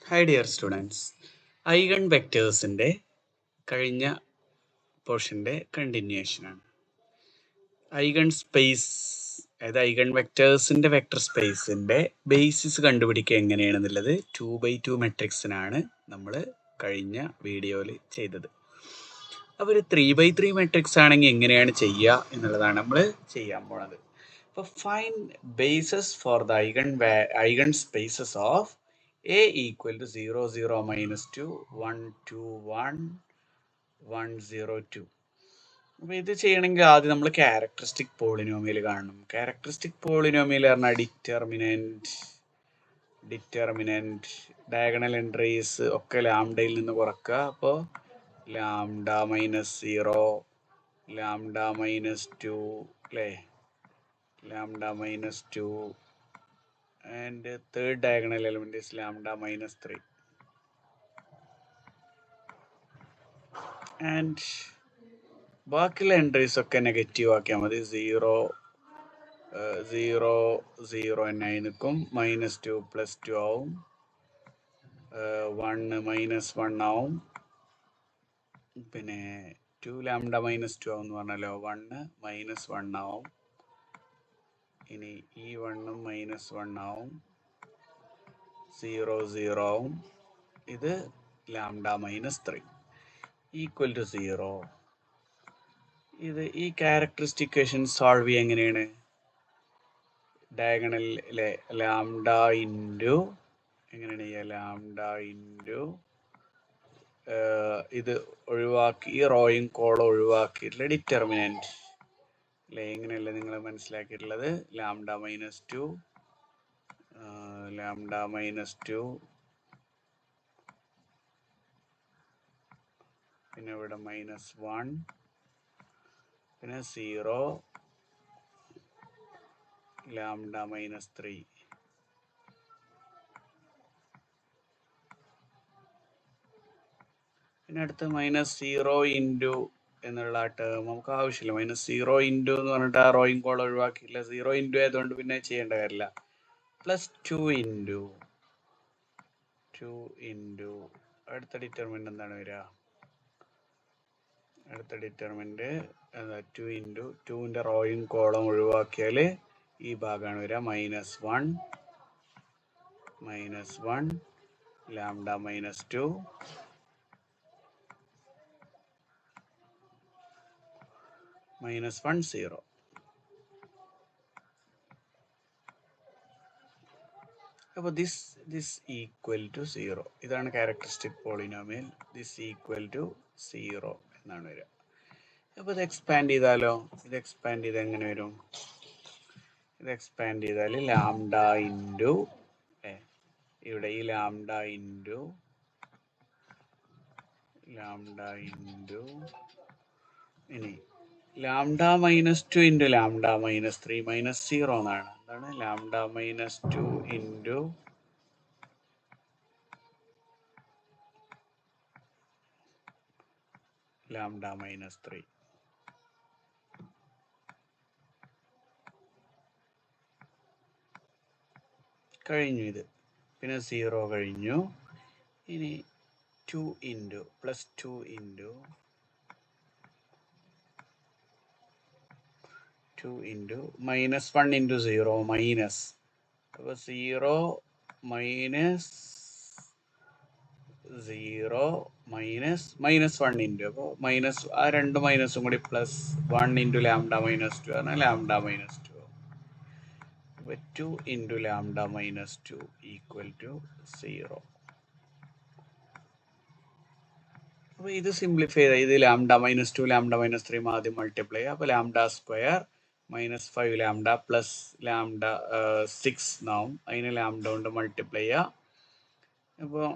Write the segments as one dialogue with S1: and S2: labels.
S1: Hi dear students, eigen വെക്റ്റേഴ്സിൻ്റെ കഴിഞ്ഞ പോർഷൻ്റെ കണ്ടിന്യൂഷനാണ്. Eigen space അതായത് eigen വെക്റ്റേഴ്സിൻ്റെ vector സ്പേസിൻ്റെ basis കണ്ടുപിടിക്കുക എങ്ങനെയാണെന്നുള്ളത് 2x2 മെട്രിക്സിനാണ് നമ്മൾ കഴിഞ്ഞ വീഡിയോയിൽ ചെയ്തത്. അപ്പോൾ ഒരു 3x3 മെട്രിക്സ് ആണെങ്കിൽ എങ്ങനെയാണ് ചെയ്യുക എന്നുള്ളതാണ് നമ്മൾ ചെയ്യാൻ പോണത്. അപ്പോൾ find bases for the eigen spaces of A equal to 0, 0, -2, 1, 2, 1, 1, 0, 2. അപ്പോൾ ഇത് ചെയ്യണമെങ്കിൽ ആദ്യം നമ്മൾ ക്യാരക്ടറിസ്റ്റിക് പോളിനോമിയൽ കാണണം. ക്യാരക്ടറിസ്റ്റിക് പോളിനോമിയൽ പറഞ്ഞാൽ ഡിറ്റർമിനൻറ്റ് ഡയഗണൽ എൻട്രീസ് ഒക്കെ ലാംഡയിൽ നിന്ന് കുറക്കുക. അപ്പോൾ ലാംഡ -0, ലാംഡ -2 അല്ലേ, lambda -2 and third diagonal element is lambda -3 and ബാക്കിയുള്ള എൻട്രീസ് ഒക്കെ നെഗറ്റീവ് ആക്കിയാൽ മതി. 0, 0, 0 എന്നായി നിൽക്കും. -2 +2 ആവും, 1 -1 ആവും, പിന്നെ 2 ലാംഡ -2 ആവും എന്ന് പറഞ്ഞാലോ 1 -1 ആവും. ഇനി ഈ 1 -1 ആവും, 0, 0 ആവും. ഇത് ലാംഡ -3 ഈക്വൽ ടു 0. ഇത് ഈ ക്യാരക്ടറിസ്റ്റിക് ഇക്വേഷൻ സോൾവ് ചെയ്യുക എങ്ങനെയാണ്? ഡയഗണലിലെ ലാംഡ ഇൻറ്റു എങ്ങനെയാണ് ചെയ്യുക? ലാംഡ ഇൻറ്റു ഇത് ഒഴിവാക്കി ഈ റോയും കോളം ഒഴിവാക്കിയിട്ടുള്ള ഡിറ്റർമിനൻറ്റ് അല്ലേ, എങ്ങനെയല്ലേ നിങ്ങൾ മനസ്സിലാക്കിയിട്ടുള്ളത്? ലാംഡ -2, ലാംഡ -2, പിന്നെ ഇവിടെ -1, പിന്നെ 0, ലാംഡ -3. പിന്നെ അടുത്ത് -0 ഇൻറ്റു എന്നുള്ള ടേം നമുക്ക് ആവശ്യമില്ല. -0 ഇൻറ്റു എന്ന് പറഞ്ഞിട്ട് ആ റോയും കോളം ഒഴിവാക്കിയില്ല. 0 ഇൻറ്റു ആയതുകൊണ്ട് പിന്നെ ചെയ്യേണ്ട കാര്യമില്ല. +2 ഇൻറ്റു അടുത്ത ഡിറ്റർമിനൻ്റ് എന്താണ് വരിക? അടുത്ത ഡിറ്റർമിനൻ്റ് 2 ഇൻറ്റു 2ൻ്റെ റോയും കോളം ഒഴിവാക്കിയാൽ ഈ ഭാഗമാണ് വരിക. -1, ലാംഡ -2, -1, 0. അപ്പോൾ ദിസ് ഈക്വൽ ടു 0. ഇതാണ് characteristic polynomial. This equal to 0 എന്നാണ് വരിക. അപ്പോൾ ഇത് എക്സ്പാൻഡ് ചെയ്താലോ? ഇത് എക്സ്പാൻഡ് ചെയ്ത് എങ്ങനെ വരും? ഇത് എക്സ്പാൻഡ് ചെയ്താൽ ലാംഡ ഇൻറ്റു ഇവിടെ ഈ ലാംഡ ഇൻറ്റു ഇനി ലാംഡ -2 ഇൻറ്റു ലാംഡ -3 -0 എന്നാണ്. എന്താണ് ലാംഡ -2 ഇൻറ്റു ലാംഡ -3. കഴിഞ്ഞു ഇത്. പിന്നെ 0 കഴിഞ്ഞു. ഇനി 2 into +2 into 2 into -1 into 0 minus. അപ്പോൾ 0 -0 -1 ഇൻറ്റു അപ്പോൾ മൈനസ് ആ രണ്ട് മൈനസും കൂടി +1 ഇൻറ്റു ലാംഡ -2 പറഞ്ഞാൽ ലാംഡ -2. അപ്പോൾ 2 ഇൻറ്റു ലാംഡ -2 ഈക്വൽ ടു 0. അപ്പോൾ ഇത് സിംപ്ലിഫൈ ചെയ്താൽ ഇത് ലാംഡ -2 ലാംഡ -3 ആദ്യം മൾട്ടിപ്ലൈ ചെയ്യുക. അപ്പോൾ lambda square -5 lambda plus lambda 6 എന്നാവും. അതിന് ലാംഡ കൊണ്ട് മൾട്ടിപ്ലൈ ചെയ്യുക. അപ്പോൾ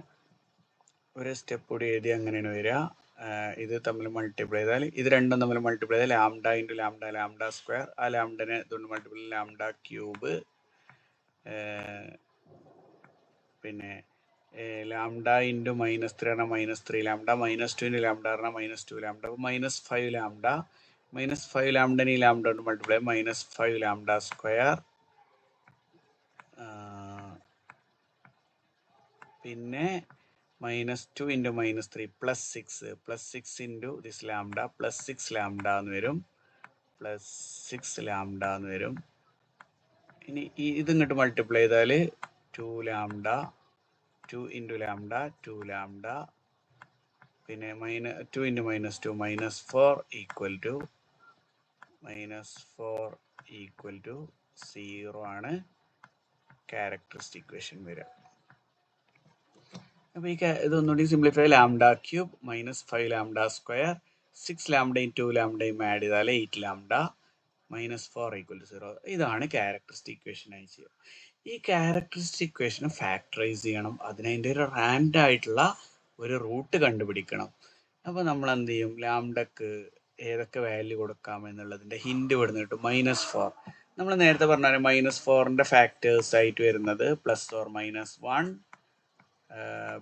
S1: ഒരു സ്റ്റെപ്പ് കൂടി എഴുതി അങ്ങനെയാണ് വരിക. ഇത് തമ്മിൽ മൾട്ടിപ്ലൈ ചെയ്താൽ ഇത് രണ്ടും തമ്മിൽ മൾട്ടിപ്ലൈ ചെയ്താൽ lambda into lambda lambda square. ആ ലാംഡനെ ഇതുകൊണ്ട് മൾട്ടിപ്ലൈ ലാംഡ ക്യൂബ്. പിന്നെ ലാംഡ ഇൻറ്റു -3 പറഞ്ഞാൽ -3 ലാംഡ, -2 ഇൻറ്റു ലാംഡ പറഞ്ഞാൽ -2 ലാംഡ. അപ്പോൾ -5 ലാംഡ, -5 ലാംഡനെ ഈ ലാംഡ കൊണ്ട് മൾട്ടിപ്ലൈ -5 ലാംഡ സ്ക്വയർ പിന്നെ -2 × -3 +6 +6 ഇൻറ്റു ദിസ് ലാംഡ +6 ലാംഡ എന്ന് വരും, +6 ലാംഡ എന്ന് വരും. ഇനി ഇത് ഇങ്ങോട്ട് മൾട്ടിപ്ലൈ ചെയ്താൽ 2 ലാംഡ 2 × ലാംഡ 2 ലാംഡ പിന്നെ -2 × -2 -4 ഈക്വൽ ടു 0 ആണ് ക്യാരക്ടറിസ്റ്റിക് ഇക്വേഷൻ വരിക. അപ്പോൾ ഇതൊന്നുകൂടി simplify lambda cube -5 lambda square 6 ലാംഡയും 2 ലാംഡയും ആഡ് ചെയ്താൽ 8 ലാംഡ -4 = 0. ഇതാണ് ക്യാരക്ടറിസ്റ്റിക് ഇക്വേഷൻ ആയി ചെയ്യുക. ഈ ക്യാരക്ടറിസ്റ്റിക് ഇക്വേഷൻ ഫാക്ടറൈസ് ചെയ്യണം. അതിനതിൻ്റെ ഒരു റാൻഡ് ആയിട്ടുള്ള ഒരു റൂട്ട് കണ്ടുപിടിക്കണം. അപ്പോൾ നമ്മൾ എന്ത് ചെയ്യും? ലാംഡക്ക് ഏതൊക്കെ വാല്യൂ കൊടുക്കാം എന്നുള്ളതിൻ്റെ ഹിൻഡ് ഇവിടുന്ന് കിട്ടും. -4 നമ്മൾ നേരത്തെ പറഞ്ഞ -4ൻ്റെ ഫാക്ടേഴ്സ് ആയിട്ട് വരുന്നത് +or -1,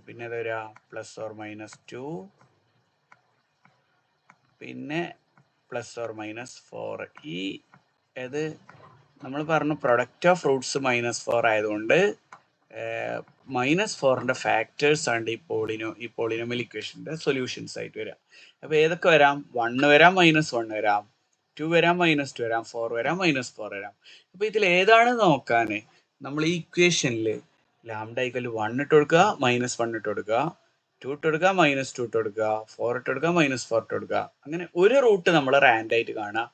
S1: പിന്നെ അത് വരിക +or-2, പിന്നെ +or-4. ഇത് നമ്മൾ പറഞ്ഞു പ്രൊഡക്റ്റ് ഓഫ് റൂട്ട്സ് -4 ആയതുകൊണ്ട് -4ൻ്റെ ഫാക്ടേഴ്സ് ആണ് ഈ പോളിനോമിയൽ ഇക്വേഷൻ്റെ സൊല്യൂഷൻസ് ആയിട്ട് വരിക. അപ്പോൾ ഏതൊക്കെ വരാം? 1 വരാം, -1 വരാം, 2 വരാം, -2 വരാം, 4 വരാം, -4 വരാം. അപ്പോൾ ഇതിൽ ഏതാണ് നോക്കാൻ നമ്മൾ ഈ ഇക്വേഷനിൽ ലാംഡ = 1 ഇട്ട് കൊടുക്കുക, -1 ഇട്ട് കൊടുക്കുക, 2 ഇട്ട് കൊടുക്കുക, -2 ഇട്ട് കൊടുക്കുക, 4 ഇട്ട് കൊടുക്കുക, -4 ഇട്ട് കൊടുക്കുക. അങ്ങനെ ഒരു റൂട്ട് നമ്മൾ റാൻഡ് ആയിട്ട് കാണുക,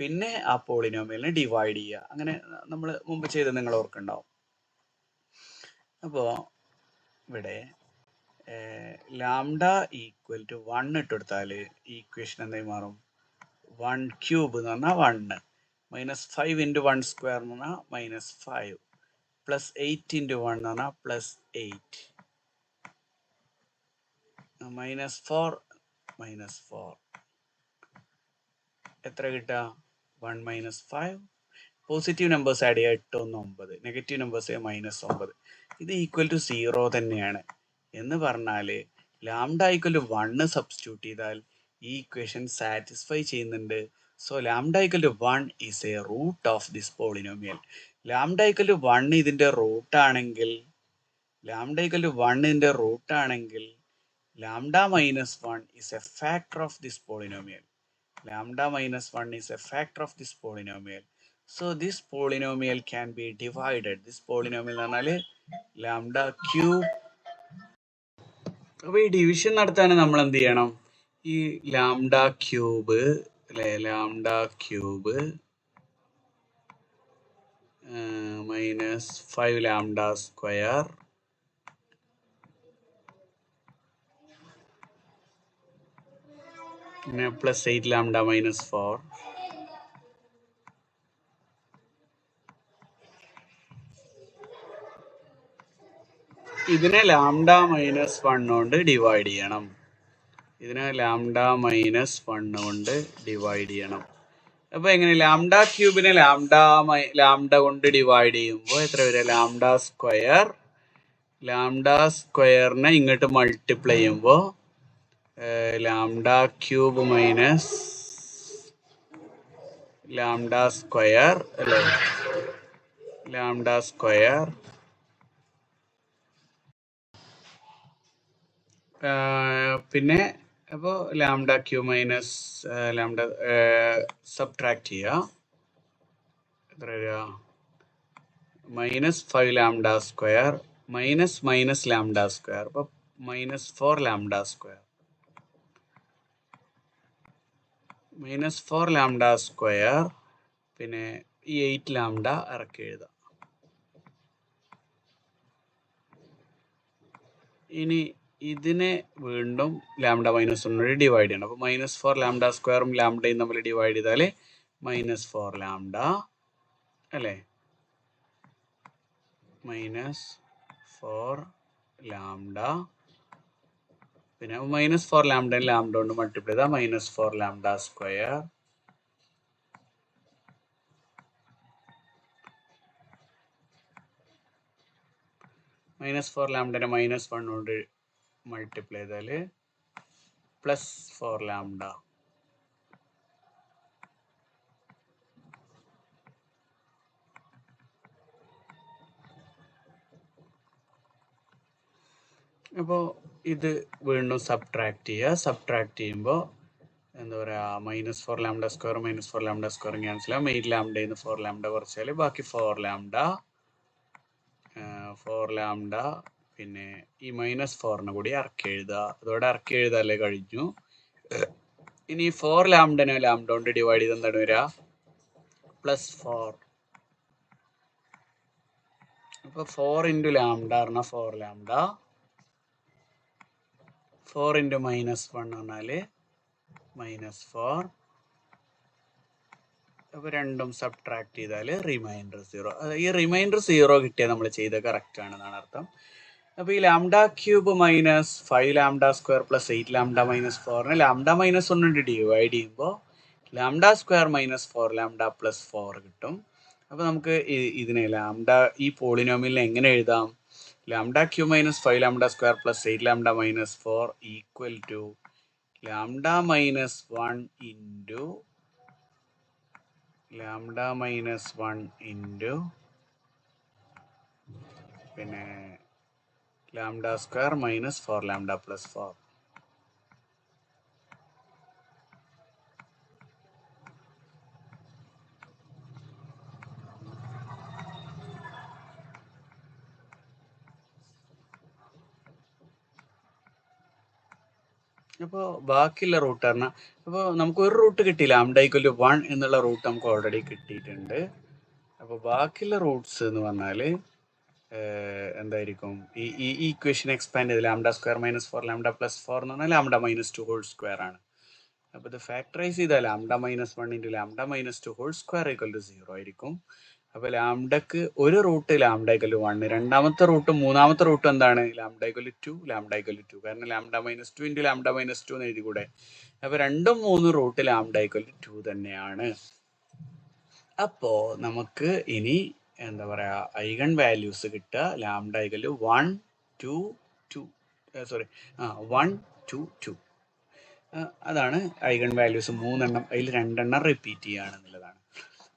S1: പിന്നെ ആ പോളിനോമിയലിനെ ഡിവൈഡ് ചെയ്യുക. അങ്ങനെ നമ്മൾ മുമ്പ് ചെയ്ത് നിങ്ങൾ ഓർക്കുന്നുണ്ടാവും. അപ്പോൾ ഇവിടെ ലാംഡ = 1 ഇട്ട് കൊടുത്താൽ ഈ ഇക്വേഷൻ എന്തായി മാറും? 1³ എന്ന് പറഞ്ഞാൽ 1, -5 × 1² എന്ന് പറഞ്ഞാൽ -5, +8 × 1 എന്ന് പറഞ്ഞാൽ +8, -4 എത്ര കിട്ടുക? 1 - 5. പോസിറ്റീവ് നമ്പേഴ്സ് ആഡ് ചെയ്യുക, 8 1 9, നെഗറ്റീവ് നമ്പേഴ്സ് -9. ഇത് =0 തന്നെയാണ് എന്ന് പറഞ്ഞാൽ ലാംഡ = 1 സബ്സ്റ്റിറ്റ്യൂട്ട് ചെയ്താൽ ഈ ഇക്വേഷൻ സാറ്റിസ്ഫൈ ചെയ്യുന്നുണ്ട്. So lambda = 1 is a root of this polynomial. Lambda = 1 ഇതിൻ്റെ റൂട്ടാണെങ്കിൽ lambda -1 is a factor of this polynomial. So this polynomial can be divided. This polynomial എന്ന് പറഞ്ഞാൽ ലാംഡ ക്യൂബ്. അപ്പോൾ ഈ ഡിവിഷൻ നടത്താൻ നമ്മൾ എന്ത് ചെയ്യണം? ഈ ലാംഡ ക്യൂബ് അല്ലെ, ലാംഡ ക്യൂബ് -5 ലാംഡ സ്ക്വയർ പിന്നെ +8 ലാംഡ -4. ഇതിനെ ലാംഡ -1 കൊണ്ട് ഡിവൈഡ് ചെയ്യണം. അപ്പോൾ എങ്ങനെ? ലാംഡ ക്യൂബിനെ ലാംഡ കൊണ്ട് ഡിവൈഡ് ചെയ്യുമ്പോൾ എത്ര വരിക? ലാംഡ സ്ക്വയറിനെ ഇങ്ങോട്ട് മൾട്ടിപ്ലൈ ചെയ്യുമ്പോൾ lambda cube minus lambda square അല്ലേ, ലാംഡ സ്ക്വയർ പിന്നെ അപ്പോൾ lambda cube minus lambda subtract ചെയ്യുക, എത്ര വരിക? -5 lambda square minus lambda square, അപ്പോൾ -4 ലാംഡ സ്ക്വയർ. -4 ലാംഡ സ്ക്വയർ പിന്നെ ഈ 8 ലാംഡ ഇറക്കി എഴുതാം. ഇനി ഇതിനെ വീണ്ടും ലാംഡ -1 ഡിവൈഡ് ചെയ്യണം. അപ്പോൾ -4 ലാംഡ സ്ക്വയറും ലാംഡയും തമ്മിൽ ഡിവൈഡ് ചെയ്താൽ -4 ലാംഡ അല്ലേ, -4 ലാംഡ പിന്നെ -4 ലാംഡ കൊണ്ട് മൾട്ടിപ്ലൈ ചെയ്താൽ -4 ലാംഡ സ്ക്വയർ -4 ലാംഡനെ -1 കൊണ്ട് മൾട്ടിപ്ലൈ ചെയ്താൽ +4 ലാംഡ. അപ്പോൾ ഇത് വീണ്ടും സബ്ട്രാക്ട് ചെയ്യുക. സബ്ട്രാക്ട് ചെയ്യുമ്പോൾ എന്താ പറയുക, -4 lambda square -4 lambda square cancel ആവും. 8 ലാംഡയിൽ നിന്ന് 4 ലാംഡ കുറച്ചാൽ ബാക്കി 4 ലാംഡ. പിന്നെ ഈ -4 കൂടി ഇറക്കി എഴുതുക. അതോടെ ഇറക്കി എഴുതാല്ലേ കഴിഞ്ഞു. ഇനി 4 ലാംഡനെ ലാംഡ കൊണ്ട് ഡിവൈഡ് ചെയ്ത് എന്താണ് വരിക? +4. അപ്പോൾ 4 × ലാംഡ പറഞ്ഞാൽ 4 ലാംഡ. 4 × -1 പറഞ്ഞാൽ -4. അപ്പോൾ രണ്ടും സബ്ട്രാക്ട് ചെയ്താൽ റിമൈൻഡർ 0. ഈ റിമൈൻഡർ 0 കിട്ടിയാൽ നമ്മൾ ചെയ്ത കറക്റ്റ് ആണെന്നാണ് അർത്ഥം. അപ്പോൾ ഈ λ³ -5 ലാംഡ സ്ക്വയർ +8 ലാംഡ -4 ലാംഡ -1 കൊണ്ട് ഡിവൈഡ് ചെയ്യുമ്പോൾ λ² -4 ലാംഡ +4 കിട്ടും. അപ്പോൾ നമുക്ക് ഇതിനെ ലാംഡ ഈ പോളിനോമിയലിനെ എങ്ങനെ എഴുതാം? λ³ -5 lambda square +8 lambda -4 equal to λ -1 into പിന്നെ λ² -4 ലാംഡ +4. അപ്പോൾ ബാക്കിയുള്ള റൂട്ട് പറഞ്ഞാൽ, അപ്പോൾ നമുക്ക് ഒരു റൂട്ട് കിട്ടി, λ=1 എന്നുള്ള റൂട്ട് നമുക്ക് ഓൾറെഡി കിട്ടിയിട്ടുണ്ട്. അപ്പോൾ ബാക്കിയുള്ള റൂട്ട്സ് എന്ന് പറഞ്ഞാൽ എന്തായിരിക്കും? ഈ ഇക്വേഷൻ എക്സ്പാൻഡ് ചെയ്ത് λ² -4 ലാംഡ +4 എന്ന് പറഞ്ഞാൽ λ -2² ആണ്. അപ്പോൾ ഇത് ഫാക്ടറൈസ് ചെയ്താൽ λ -1 × λ -2² 0 ആയിരിക്കും. അപ്പോൾ ലാംഡക്ക് ഒരു റൂട്ട് λ=1, രണ്ടാമത്തെ റൂട്ടും മൂന്നാമത്തെ റൂട്ടും എന്താണ്? λ=2 λ=2. കാരണം λ -2 × λ -2 എന്ന് എഴുതി കൂടെ? അപ്പോൾ രണ്ടും മൂന്നും റൂട്ട് λ=2 തന്നെയാണ്. അപ്പോൾ നമുക്ക് ഇനി എന്താ പറയുക, ഐഗൺ വാല്യൂസ് കിട്ടുക λ=1 2 2. അതാണ് ഐഗൺ വാല്യൂസ് 3 അതിൽ 2 റിപ്പീറ്റ് ചെയ്യുകയാണെന്നുള്ളതാണ്.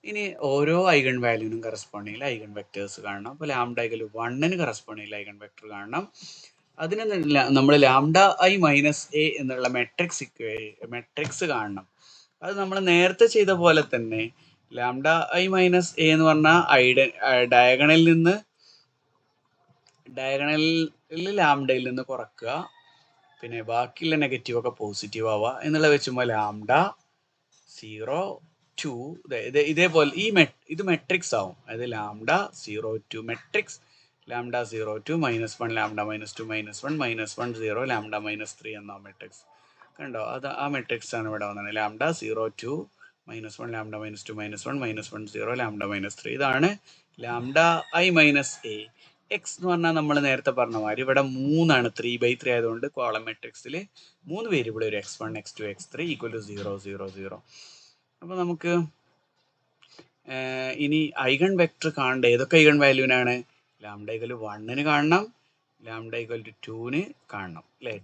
S1: ഇനി ഓരോ ഐഗൺ വാല്യൂവിനും കറസ്പോണ്ടിങ്ങിൽ ഐഗൺ വെക്ടേഴ്സ് കാണണം. അപ്പോൾ λ=1 കറസ്പോണ്ടിങ്ങിൽ ഐഗൺ വെക്ടർ കാണണം. അതിന് നമ്മൾ λi-a എന്നുള്ള മെട്രിക്സ് കാണണം. അത് നമ്മൾ നേരത്തെ ചെയ്ത പോലെ തന്നെ λi-a എന്ന് പറഞ്ഞാൽ ഡയഗണലിൽ ലാംഡയിൽ നിന്ന് കുറക്കുക, പിന്നെ ബാക്കിയുള്ള നെഗറ്റീവ് ഒക്കെ പോസിറ്റീവ് ആവുക എന്നുള്ള വെച്ചുമ്പോൾ λ0 2 ഇതേപോലെ ഇത് മെട്രിക്സ് ആവും. അതായത് λ0 2 മെട്രിക്സ് λ0 2 -1 λ -2 -1 -1 0 λ -3 എന്ന മെട്രിക്സ് കണ്ടോ? അത് ആ മെട്രിക്സ് ആണ് ഇവിടെ വന്നത്. λ0 2 -1 λ -2 -1 -1 0 λ -3. ഇതാണ് λi-a. എക്സ് എന്ന് പറഞ്ഞാൽ നമ്മൾ നേരത്തെ പറഞ്ഞ മാതിരി ഇവിടെ 3 ആണ്. 3/3 ആയതുകൊണ്ട് കോളം മെട്രിക്സിൽ 3 വേരിയബിൾ വരും. x1 x2 x3 = 0 0 0. അപ്പോൾ നമുക്ക് ഇനി ഐഗൺ വെക്ടർ കാണേണ്ട ഏതൊക്കെ ഐഗൺ വാല്യൂവിനാണ്? λ=1 കാണണം, λ=2 കാണണം, അല്ലേ?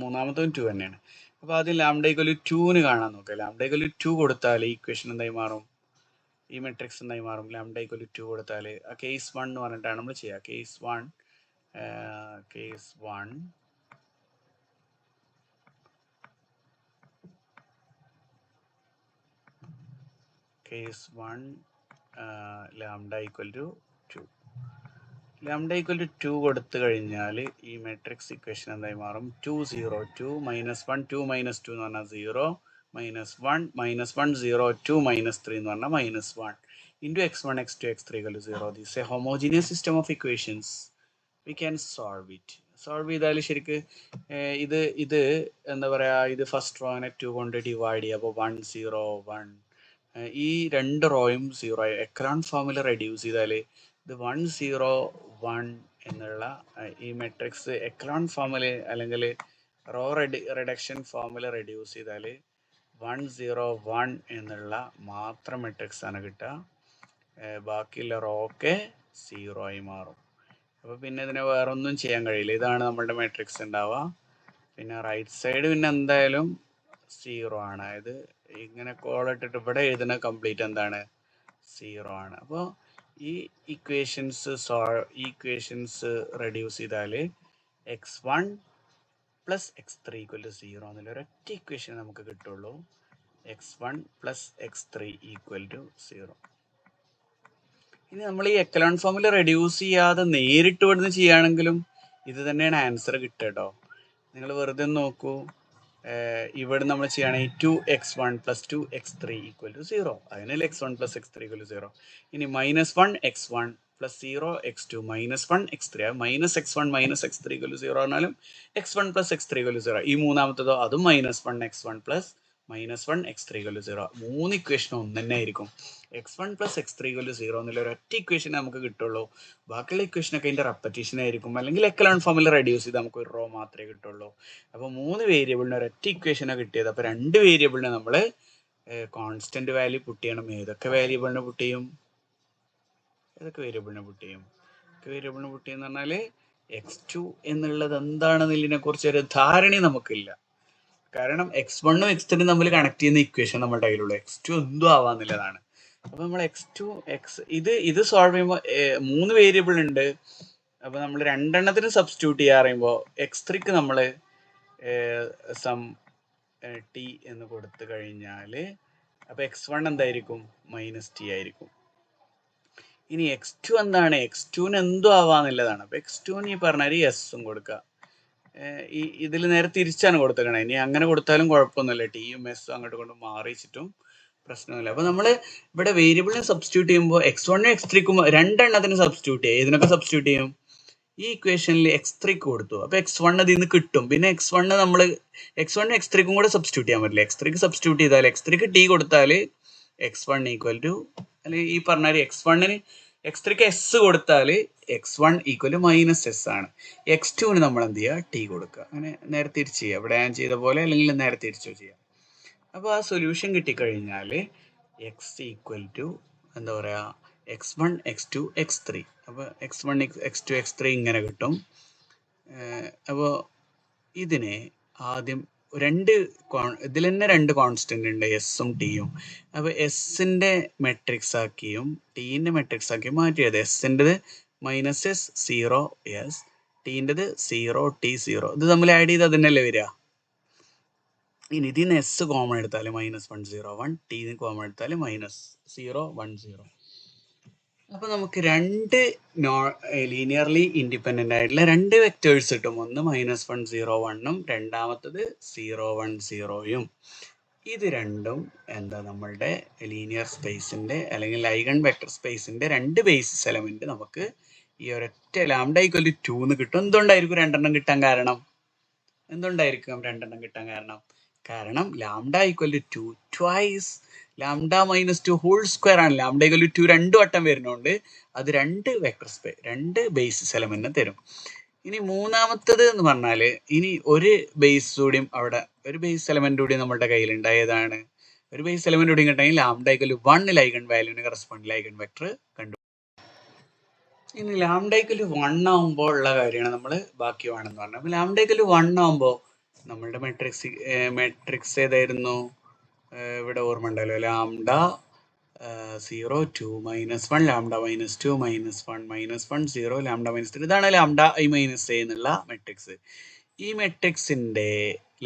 S1: മൂന്നാമത്തതും 2 തന്നെയാണ്. അപ്പോൾ ആദ്യം λ=2 കാണാൻ നോക്കുക. λ=2 കൊടുത്താൽ ഈ ഇക്വേഷൻ എന്തായി മാറും? ഈ മെട്രിക്സ് എന്തായി മാറും? λ=2 കൊടുത്താൽ കേസ് 1 എന്ന് പറഞ്ഞിട്ടാണ് നമ്മൾ ചെയ്യുക. കേസ് 1 λ=2 കൊടുത്തു കഴിഞ്ഞാൽ ഈ മെട്രിക്സ് ഇക്വേഷൻ എന്തായി മാറും? 2 0 2 -1 2 -2 എന്ന് പറഞ്ഞാൽ 0 -1 -1 0 2 -3 എന്ന് പറഞ്ഞാൽ -1 into x1 x2 x3 = 0. This is a homogeneous system of equations. We can solve it. Solve ചെയ്താൽ ശരിക്ക് ഇത് എന്താ പറയുക, ഇത് ഫസ്റ്റ് റോനെ 2 കൊണ്ട് ഡിവൈഡ് ചെയ്യുക. അപ്പോൾ 1 0 1, ഈ രണ്ട് റോയും 0 എക്കലോൺ ഫോമിൽ റെഡ്യൂസ് ചെയ്താൽ ഇത് 1 0 1 എന്നുള്ള ഈ മെട്രിക്സ് എക്കലോൺ ഫോമിൽ അല്ലെങ്കിൽ റോ റിഡക്ഷൻ ഫോമിൽ റെഡ്യൂസ് ചെയ്താൽ 1 0 1 എന്നുള്ള മാത്രം മെട്രിക്സ് ആണ് കിട്ടുക. ബാക്കിയുള്ള റോ ഒക്കെ 0 ആയി മാറും. അപ്പോൾ പിന്നെ ഇതിനെ വേറെ ഒന്നും ചെയ്യാൻ കഴിയില്ല. ഇതാണ് നമ്മളുടെ മെട്രിക്സ് ഉണ്ടാവുക. പിന്നെ റൈറ്റ് സൈഡ് പിന്നെ എന്തായാലും 0 ആണ്. അതായത് ഇങ്ങനെ കോൾ ഇട്ടിട്ട് ഇവിടെ എഴുതുന്ന കംപ്ലീറ്റ് എന്താണ്? 0 ആണ്. അപ്പോൾ ഈ ഇക്വേഷൻസ് റെഡ്യൂസ് ചെയ്താൽ x1 plus x3 equal to 0 എന്നുള്ള ഒരൊറ്റ ഇക്വേഷൻ നമുക്ക് കിട്ടുള്ളൂ. x1 plus x3 equal to 0. ഇനി നമ്മൾ ഈ എക്കലോൺ ഫോമിൽ റെഡ്യൂസ് ചെയ്യാതെ നേരിട്ട് ഇവിടുന്ന് ചെയ്യുകയാണെങ്കിലും ഇത് തന്നെയാണ് ആൻസർ കിട്ടുക കേട്ടോ. നിങ്ങൾ വെറുതെ നോക്കൂ, ഇവിടെ നമ്മൾ ചെയ്യുകയാണെങ്കിൽ 2x1 plus 2x3 equal to 0. അതിനല്ലേ x1 plus x3 equal to 0. ഇനി -1x1 plus 0x2 -1x3 -x1 -x3 equal to 0 പറഞ്ഞാലും x1 plus x3 equal to 0. ഈ മൂന്നാമത്തതോ അതും -1x1 plus -1x3 equal to 0. 3 equation ഒന്ന് തന്നെ ആയിരിക്കും. x1 plus x3 equal to 0 എന്നുള്ള ഒരൊറ്റ ഇക്വേഷൻ നമുക്ക് കിട്ടുള്ളൂ. ബാക്കിയുള്ള ഇക്വേഷനൊക്കെ അതിൻ്റെ റെപ്പറ്റീഷൻ ആയിരിക്കും, അല്ലെങ്കിൽ എക്കലോൺ ഫോമിൽ റെഡ്യൂസ് ചെയ്ത് നമുക്ക് ഒരു റോ മാത്രമേ കിട്ടുള്ളൂ. അപ്പോൾ 3 വേരിയബിളിന് ഒരൊറ്റ ഇക്വേഷനാണ് കിട്ടിയത്. അപ്പോൾ 2 വേരിയബിളിന് നമ്മൾ കോൺസ്റ്റന്റ് വാല്യൂ പുട്ട് ചെയ്യണം. ഏതൊക്കെ വേരിയബിളിന് പുട്ട് ചെയ്യും? ഏതൊക്കെ വേരിയബിളിന് പുട്ട് ചെയ്യും? വേരിയബിളിന് പുട്ട് ചെയ്യുന്ന പറഞ്ഞാൽ x2 എന്നുള്ളത് എന്താണെന്നതിനെ കുറിച്ച് ഒരു ധാരണയും നമുക്കില്ല. കാരണം x1ഉം x3 തമ്മിൽ കണക്ട് ചെയ്യുന്ന ഇക്വേഷൻ നമ്മുടെ കയ്യിലുള്ള x2 എന്തും ആവാന്നുള്ളതാണ്. അപ്പൊ നമ്മൾ x2 ഇത് സോൾവ് ചെയ്യുമ്പോൾ 3 വേരിയബിൾ ഉണ്ട്. അപ്പൊ നമ്മൾ രണ്ടെണ്ണത്തിന് സബ്സ്റ്റിറ്റ്യൂട്ട് ചെയ്യാൻ പറയുമ്പോൾ x3ക്ക് നമ്മൾ സം t എന്ന് കൊടുത്തു കഴിഞ്ഞാൽ അപ്പൊ x1 എന്തായിരിക്കും? -t ആയിരിക്കും. ഇനി x2 എന്താണ്? x2ന് എന്തും ആവാന്നുള്ളതാണ്. അപ്പൊ x2ന് ഈ പറഞ്ഞാൽ എസും കൊടുക്കുക. ഇതിൽ നേരെ തിരിച്ചാണ് കൊടുത്തേക്കണേ. ഇനി അങ്ങനെ കൊടുത്താലും കുഴപ്പമൊന്നുമില്ല, ടിയും എസും അങ്ങോട്ട് കൊണ്ട് മാറിച്ചിട്ടും പ്രശ്നമില്ല. അപ്പൊ നമ്മൾ ഇവിടെ വേരിയബിളിനെ സബ്സ്റ്റിറ്റ്യൂട്ട് ചെയ്യുമ്പോൾ x1ഉം x3ക്കും രണ്ടെണ്ണത്തിന് സബ്സ്റ്റിറ്റ്യൂട്ട് ചെയ്യും. ഇതിനൊക്കെ സബ്സ്റ്റിറ്റ്യൂട്ട് ചെയ്യും. ഈ ഇക്വേഷനിൽ x3ക്ക് കൊടുത്തു, അപ്പൊ x1 അതിൽ നിന്ന് കിട്ടും. പിന്നെ x1 നമ്മൾ x1ഉം x3ക്കും കൂടെ സബ്സ്റ്റിറ്റ്യൂട്ട് ചെയ്യാൻ പറ്റില്ല. x3ക്ക് സബ്സ്റ്റിറ്റ്യൂട്ട് ചെയ്താൽ x3ക്ക് t കൊടുത്താൽ x1 ഈക്വൽ ടു, അല്ലെങ്കിൽ ഈ പറഞ്ഞാൽ x3ക്ക് s കൊടുത്താൽ x1 ഈക്വൽ ടു -s ആണ്. x2ന് നമ്മൾ എന്ത് ചെയ്യുക? t കൊടുക്കുക. അങ്ങനെ നേരെ തിരിച്ച് ചെയ്യുക. ഇവിടെ ഞാൻ ചെയ്ത പോലെ, അല്ലെങ്കിൽ നേരെ തിരിച്ചോ ചെയ്യാം. അപ്പോൾ ആ സൊല്യൂഷൻ കിട്ടിക്കഴിഞ്ഞാൽ x ഈക്വൽ ടു എന്താ പറയുക, x1 x2 x3. അപ്പോൾ x1 x2 x3 ഇങ്ങനെ കിട്ടും. അപ്പോൾ ഇതിനെ ആദ്യം ഇതിൽ തന്നെ 2 കോൺസ്റ്റന്റ് ഉണ്ട്, എസും ടിയും. അപ്പോൾ എസിന്റെ മെട്രിക്സ് ആക്കിയും ടീന്റെ മെട്രിക്സ് ആക്കിയും മാറ്റിയത്. എസിൻ്റെത് -s 0 s, ടീൻ്റെത് 0 t 0. ഇത് തമ്മിൽ ആഡ് ചെയ്ത് അതിനല്ലേ വരിക. ഇനി ഇതിന് എസ് കോമൺ എടുത്താൽ -101, ടി കോമൺ എടുത്താൽ -010. അപ്പൊ നമുക്ക് 2 ലീനിയർലി ഇൻഡിപെൻഡന്റ് ആയിട്ടുള്ള 2 വെക്ടേഴ്സ് കിട്ടും. ഒന്ന് -101ഉം രണ്ടാമത്തത് 010യും. ഇത് രണ്ടും എന്താ നമ്മളുടെ ലീനിയർ സ്പേസിന്റെ അല്ലെങ്കിൽ ഐഗൺ വെക്ടർ സ്പേസിന്റെ 2 ബേസിസ് എലമെന്റ് നമുക്ക് ഈ ഒരൊറ്റ ലാംഡ ഈക്വൽ ടു 2 കിട്ടും. എന്തുകൊണ്ടായിരിക്കും 2 കിട്ടാൻ കാരണം? കാരണം lambda equal to 2 twice lambda -2 whole square ആണ്. ലാംഡ ഈക്വൽ ടു 2 2 വട്ടം വരുന്നതുകൊണ്ട് അത് 2 വെക്ടർ സ്പേസ് 2 ബേസിസ് എലമെന്റിനെ തരും. ഇനി മൂന്നാമത്തത് എന്ന് പറഞ്ഞാൽ ഇനി ഒരു ബേസ് കൂടിയും അവിടെ ഒരു ബേസ് എലമെന്റ് കൂടി നമ്മുടെ കയ്യിലുണ്ട്. ഏതാണ്? ഒരു ബേസ് എലമെന്റ് കൂടി കിട്ടണമെങ്കിൽ ലാംഡ ഈക്വൽ ടു 1 ഐഗൺ വാല്യൂവിന് കറസ്പോണ്ടിങ് ഐഗൺ വെക്ടർ കണ്ടു. ഇനി ലാംഡ ഈക്വൽ ടു 1 ആകുമ്പോൾ ഉള്ള കാര്യമാണ് നമ്മൾ ബാക്കി വേണമെന്ന് പറഞ്ഞത്. അപ്പോൾ ലാംഡ ഈക്വൽ ടു 1 ആകുമ്പോൾ നമ്മളുടെ മെട്രിക്സ് ഏതായിരുന്നു? ഇവിടെ ഓർമ്മ ഉണ്ടല്ലോ, ലാംഡ 0 2 -1 ലാംഡ -2 -1 -1 0 ലാംഡ -3. ഇതാണ് ലാംഡ i - a എന്നുള്ള മെട്രിക്സ്. ഈ മെട്രിക്സിന്റെ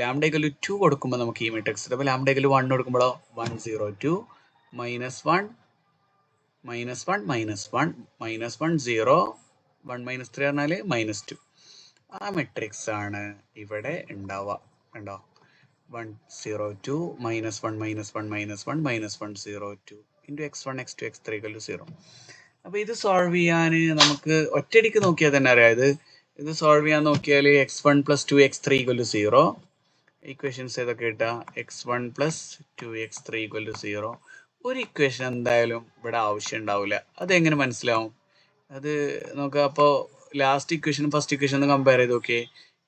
S1: ലാംഡ ഈക്വൽ ടു 2 കൊടുക്കുമ്പോൾ നമുക്ക് ഈ മെട്രിക്സ്. അപ്പോൾ ലാംഡ ഈക്വൽ ടു 1 കൊടുക്കുമ്പോഴോ 1 0 2 -1 -1 -1 0 1 -3 പറഞ്ഞാൽ -2. ആ മെട്രിക്സ് ആണ് ഇവിടെ ഉണ്ടാവുക. കണ്ടോ? 1 0 2 -1 -1 -1 -1 0 2 x1 x2 x3 0. അപ്പോൾ ഇത് സോൾവ് ചെയ്യാൻ നമുക്ക് ഒറ്റയടിക്ക് നോക്കിയാൽ തന്നെ അറിയാം. ഇത് സോൾവ് ചെയ്യാൻ നോക്കിയാൽ x1 + 2x3 0. ഇക്വേഷൻസ് ഏതൊക്കെ കിട്ടുക? x1 + 2x3 0. ഒരു ഇക്വേഷൻ എന്തായാലും ഇവിടെ ആവശ്യം ഉണ്ടാവില്ല. അതെങ്ങനെ മനസ്സിലാവും? അത് നോക്കുക. അപ്പോൾ ലാസ്റ്റ് ഇക്വേഷനും ഫസ്റ്റ് ഇക്വേഷനും കമ്പയർ ചെയ്ത് നോക്കിയേ.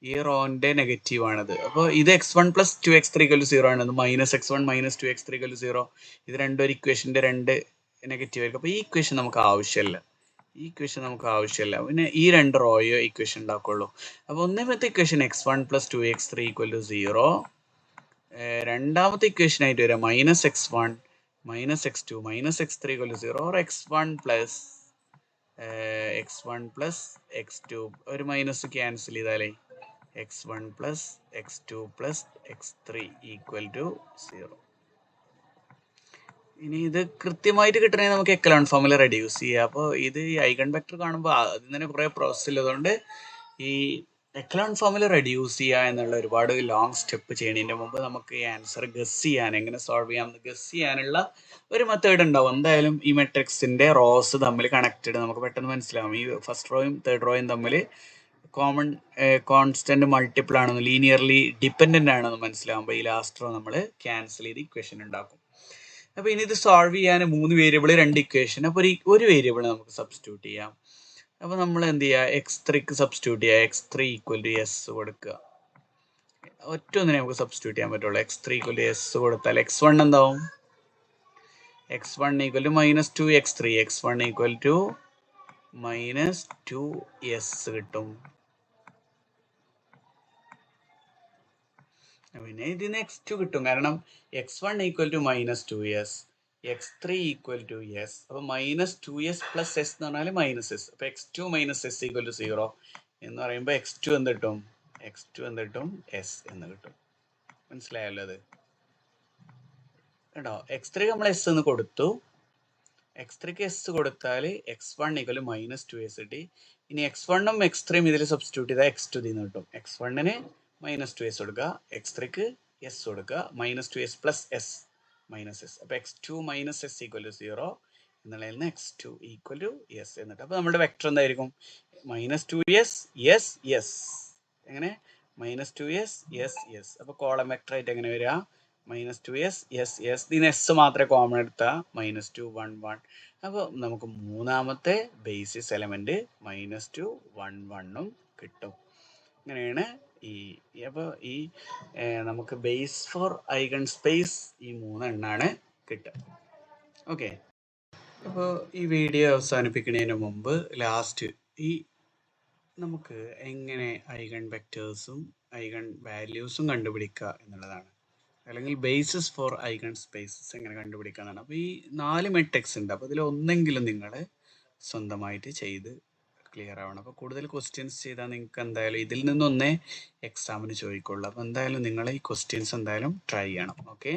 S1: ഈ റോന്റെ നെഗറ്റീവ് ആണത്. അപ്പോൾ ഇത് x1 + 2x3 0 ആണ്. -x1 - 2x3 0. ഇത് രണ്ടും ഒരു ഇക്വേഷന്റെ 2 നെഗറ്റീവ് ആയിരിക്കും. അപ്പോൾ ഈ ഇക്വേഷൻ നമുക്ക് ആവശ്യമില്ല. പിന്നെ ഈ 2 റോയോ ഇക്വേഷൻ ഉണ്ടാക്കുള്ളൂ. അപ്പോൾ ഒന്നാമത്തെ ഇക്വേഷൻ x1 + 2x3 0. രണ്ടാമത്തെ ഇക്വേഷൻ ആയിട്ട് വരാം -x1 - x2 - x3 0, or x1 + x2 ഒരു മൈനസ് ക്യാൻസൽ ചെയ്താലേ x1 plus x2 plus x3 equal to 0. ഇനി ഇത് കൃത്യമായിട്ട് കിട്ടണമെങ്കിൽ നമുക്ക് എക്കലോൺ ഫോമിൽ റെഡ്യൂസ് ചെയ്യാം. അപ്പോൾ ഇത് ഈ ഐഗൺ വെക്ടർ കാണുമ്പോൾ അതിന് തന്നെ കുറേ പ്രോസസ് ഉള്ളതുകൊണ്ട് ഈ എക്കലോൺ ഫോമിൽ റെഡ്യൂസ് ചെയ്യുക എന്നുള്ള ഒരുപാട് ലോങ് സ്റ്റെപ്പ് ചെയ്യുന്നതിന് മുമ്പ് നമുക്ക് ഈ ആൻസർ ഗസ് ചെയ്യാൻ, എങ്ങനെ സോൾവ് ചെയ്യാമെന്ന് ഗസ് ചെയ്യാനുള്ള ഒരു മെത്തേഡ് ഉണ്ടാവും. എന്തായാലും ഈ മെട്രിക്സിൻ്റെ റോസ് തമ്മിൽ കണക്റ്റഡ് നമുക്ക് പെട്ടെന്ന് മനസ്സിലാവും. ഈ ഫസ്റ്റ് റോയും തേർഡ് റോയും തമ്മിൽ കോമൺ കോൺസ്റ്റന്റ് മൾട്ടിപ്പിൾ ആണെന്ന്, ലീനിയർലി ഡിപ്പെൻഡൻ്റ് ആണെന്ന് മനസ്സിലാവുമ്പോൾ ഈ ലാസ്റ്റ് റോ നമ്മൾ ക്യാൻസൽ ചെയ്ത് ഇക്വേഷൻ ഉണ്ടാക്കും. അപ്പോൾ ഇനി ഇത് സോൾവ് ചെയ്യാൻ 3 വേരിയബിൾ 2 ഇക്വേഷൻ, അപ്പോൾ ഒരു വേരിയബിൾ നമുക്ക് സബ്സ്റ്റിറ്റ്യൂട്ട് ചെയ്യാം. അപ്പോൾ നമ്മൾ എന്ത് ചെയ്യുക, x3ക്ക് സബ്സ്റ്റിറ്റ്യൂട്ട് ചെയ്യുക. x3 ഈക്വൽ ടു എസ് കൊടുക്കുക. ഒറ്റ ഒന്നിനെ നമുക്ക് സബ്സ്റ്റിറ്റ്യൂട്ട് ചെയ്യാൻ പറ്റുള്ളൂ. x3 ഈക്വൽ ടു എസ് കൊടുത്താൽ x1 എന്താവും, x1 equal to -2 x3, x1 equal to -2 s കിട്ടും. പിന്നെ ഇതിന് x2 കിട്ടും, കാരണം x1 equal to -2s, x3 equal to s. അപ്പോൾ -2s പ്ലസ് എസ് എന്ന് പറഞ്ഞാൽ -s. അപ്പോൾ x2 - s ഈക്വൽ ടു 0 എന്ന് പറയുമ്പോൾ x2 എന്ത് കിട്ടും, s എന്ന് കിട്ടും. മനസ്സിലായല്ലോ അത് കേട്ടോ. x3 നമ്മൾ s എന്ന് കൊടുത്തു. x3ക്ക് s കൊടുത്താൽ x1 ഈക്വൽ ടു -2s കിട്ടി. ഇനി x1ഉം x3ഉം ഇതിൽ സബ്സ്റ്റിറ്റ്യൂട്ട് ചെയ്താൽ x2 ഇതിൽ നിന്ന് കിട്ടും. x1ന് -2s കൊടുക്കുക, x3ക്ക് s കൊടുക്കുക, -2s പ്ലസ് s -s. അപ്പോൾ x2 - s ഈക്വൽ ടു 0 എന്നുള്ളതിൽ നിന്ന് x2 ഈക്വൽ ടു s എന്നിട്ട് അപ്പോൾ നമ്മുടെ വെക്ടർ എന്തായിരിക്കും, -2s s s. എങ്ങനെ, -2s s s. അപ്പോൾ കോളം വെക്ടർ ആയിട്ട് എങ്ങനെ വരിക, -2s s s. ഇതിന് s മാത്രമേ കോമൺ എടുത്താൽ -2 1 1. അപ്പോൾ നമുക്ക് മൂന്നാമത്തെ ബേസിസ് എലമെന്റ് -2 1 1ഉം കിട്ടും. ഇങ്ങനെയാണ് അപ്പോൾ ഈ നമുക്ക് ബേസ് ഫോർ ഐഗൺ സ്പേസ് ഈ 3 എണ്ണാണ് കിട്ടുക. ഓക്കെ, അപ്പോൾ ഈ വീഡിയോ അവസാനിപ്പിക്കുന്നതിന് മുമ്പ് ലാസ്റ്റ് ഈ നമുക്ക് എങ്ങനെ ഐഗൺ വെക്ടേഴ്സും ഐഗൺ വാല്യൂസും കണ്ടുപിടിക്കുക എന്നുള്ളതാണ്, അല്ലെങ്കിൽ ബേസിസ് ഫോർ ഐഗൺ സ്പേസസ് എങ്ങനെ കണ്ടുപിടിക്കുക എന്നാണ്. അപ്പോൾ ഈ 4 മെട്രിക്സ് ഉണ്ട്. അപ്പോൾ ഇതിൽ ഒന്നെങ്കിലും നിങ്ങൾ സ്വന്തമായിട്ട് ചെയ്ത് ക്ലിയർ ആവണം. അപ്പോൾ കൂടുതൽ ക്വസ്റ്റ്യൻസ് ചെയ്താൽ നിങ്ങൾക്ക് എന്തായാലും ഇതിൽ നിന്നൊന്നേ എക്സാമിന് ചോദിക്കുള്ളൂ. അപ്പോൾ എന്തായാലും നിങ്ങൾ ഈ ക്വസ്റ്റ്യൻസ് എന്തായാലും ട്രൈ ചെയ്യണം. ഓക്കെ.